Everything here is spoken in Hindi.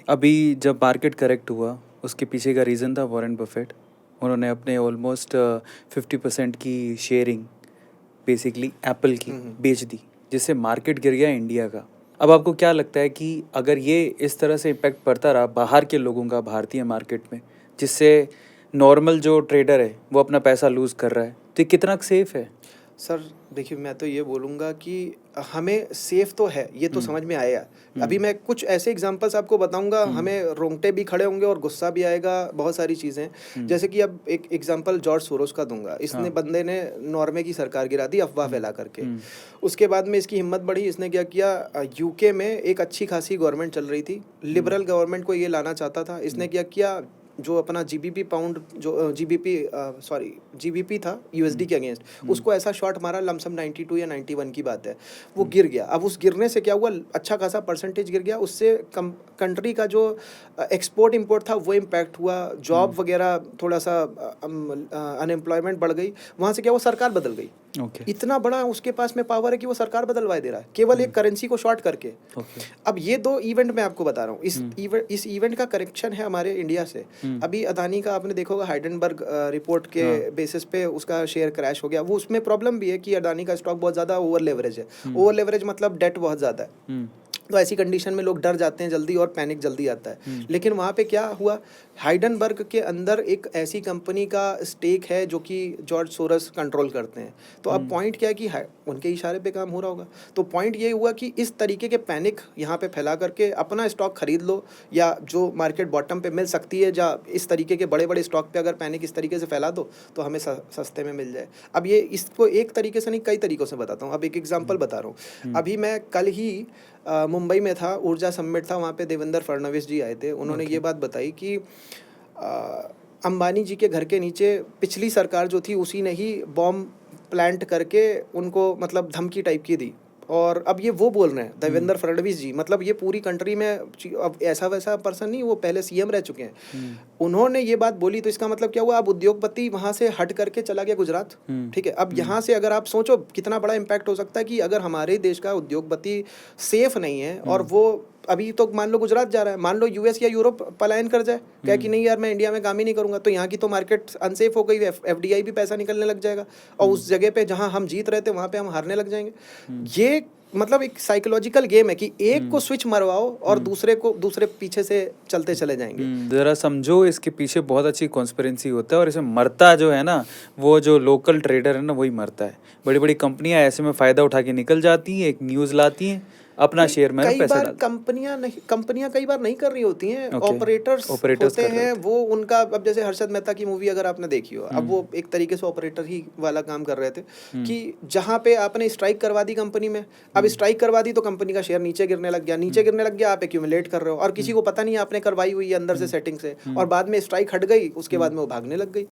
अभी जब मार्केट करेक्ट हुआ उसके पीछे का रीज़न था वॉरेन बफेट। उन्होंने अपने ऑलमोस्ट 50% की शेयरिंग बेसिकली एप्पल की बेच दी, जिससे मार्केट गिर गया इंडिया का। अब आपको क्या लगता है कि अगर ये इस तरह से इम्पैक्ट पड़ता रहा बाहर के लोगों का भारतीय मार्केट में, जिससे नॉर्मल जो ट्रेडर है वो अपना पैसा लूज़ कर रहा है, तो ये कितना सेफ है? सर देखिए, मैं तो ये बोलूँगा कि हमें सेफ तो है, ये तो समझ में आया। अभी मैं कुछ ऐसे एग्जांपल्स आपको बताऊँगा, हमें रोंगटे भी खड़े होंगे और गुस्सा भी आएगा, बहुत सारी चीज़ें। जैसे कि अब एक एग्जांपल जॉर्ज सोरोस का दूंगा। इसने बंदे ने नॉर्वे की सरकार गिरा दी अफवाह फैला करके। उसके बाद में इसकी हिम्मत बढ़ी, इसने क्या किया, यूके में एक अच्छी खासी गवर्नमेंट चल रही थी, लिबरल गवर्नमेंट को ये लाना चाहता था। इसने क्या किया, जो अपना जीबीपी पाउंड, जो जीबीपी था यूएसडी के अगेंस्ट, उसको ऐसा शॉट मारा, लमसम 92 या 91 की बात है, वो गिर गया। अब उस गिरने से क्या हुआ, अच्छा खासा परसेंटेज गिर गया। उससे कंट्री का जो एक्सपोर्ट इंपोर्ट था वो इम्पैक्ट हुआ, जॉब वगैरह थोड़ा सा अनएम्प्लॉयमेंट बढ़ गई। वहाँ से क्या हुआ, सरकार बदल गई। इतना बड़ा उसके पास में पावर है कि वो सरकार बदलवा दे रहा है केवल एक करेंसी को शॉर्ट करके। अब ये दो इवेंट मैं आपको बता रहा हूँ। इस इवेंट का करेक्शन है हमारे इंडिया से। अभी अदानी का आपने देखा होगा, हाइडेनबर्ग रिपोर्ट के बेसिस पे उसका शेयर क्रैश हो गया। वो उसमें प्रॉब्लम भी है कि अदानी का स्टॉक बहुत ज़्यादा ओवर लेवरेज है। ओवर लेवरेज मतलब डेट बहुत ज़्यादा है। तो ऐसी कंडीशन में लोग डर जाते हैं जल्दी और पैनिक जल्दी आता है। लेकिन वहाँ पे क्या हुआ, हाइडेनबर्ग के अंदर एक ऐसी कंपनी का स्टेक है जो कि जॉर्ज सोरस कंट्रोल करते हैं। तो अब पॉइंट क्या है कि उनके इशारे पे काम हो रहा होगा। तो पॉइंट ये हुआ कि इस तरीके के पैनिक यहाँ पे फैला करके अपना स्टॉक खरीद लो, या जो मार्केट बॉटम पे मिल सकती है, या इस तरीके के बड़े बड़े स्टॉक पे अगर पैनिक इस तरीके से फैला दो तो हमें सस्ते में मिल जाए। अब ये इसको एक तरीके से नहीं, कई तरीक़ों से बताता हूँ। अब एक एग्जाम्पल बता रहा हूँ। अभी मैं कल ही मुंबई में था, ऊर्जा समिट था, वहाँ पे देवेंद्र फडणवीस जी आए थे। उन्होंने ये बात बताई कि अंबानी जी के घर के नीचे पिछली सरकार जो थी उसी ने ही बॉम्ब प्लांट करके उनको मतलब धमकी टाइप की दी। और अब ये वो बोल रहे हैं देवेंद्र फडणवीस जी, मतलब ये पूरी कंट्री में अब ऐसा वैसा पर्सन नहीं, वो पहले सीएम रह चुके हैं। उन्होंने ये बात बोली तो इसका मतलब क्या हुआ, अब उद्योगपति वहाँ से हट करके चला गया गुजरात। ठीक है, अब यहाँ से अगर आप सोचो कितना बड़ा इम्पैक्ट हो सकता है कि अगर हमारे देश का उद्योगपति सेफ नहीं है और वो अभी तो मान लो गुजरात जा रहा है, मान लो यूएस या यूरोप पलायन कर जाए, क्या कि नहीं यार मैं इंडिया में काम ही नहीं करूंगा, तो यहाँ की तो मार्केट अनसेफ हो गई, एफडीआई भी पैसा निकलने लग जाएगा और उस जगह पे जहाँ हम जीत रहे थे वहाँ पे हम हारने लग जाएंगे। ये मतलब एक साइकोलॉजिकल गेम है कि एक को स्विच मरवाओ और दूसरे पीछे से चलते चले जाएंगे। जरा समझो, इसके पीछे बहुत अच्छी कॉन्स्पिरेंसी होता है और इसमें मरता जो है ना, वो जो लोकल ट्रेडर है ना, वही मरता है। बड़ी बड़ी कंपनियां ऐसे में फ़ायदा उठा के निकल जाती हैं, एक न्यूज़ लाती हैं, अपना शेयर में पैसा डाल। कंपनियां कई बार नहीं कर रही होती हैं, ऑपरेटर्स होते हैं वो, उनका अब जैसे हर्षद मेहता की मूवी अगर आपने देखी हो, अब वो एक तरीके से ऑपरेटर ही वाला काम कर रहे थे कि जहाँ पे आपने स्ट्राइक करवा दी कंपनी में, अब स्ट्राइक करवा दी तो कंपनी का शेयर नीचे गिरने लग गया, आप एक्यूमुलेट कर रहे हो और किसी को पता नहीं आपने करवाई हुई है अंदर से सेटिंग से, और बाद में स्ट्राइक हट गई, उसके बाद में वो भागने लग गई।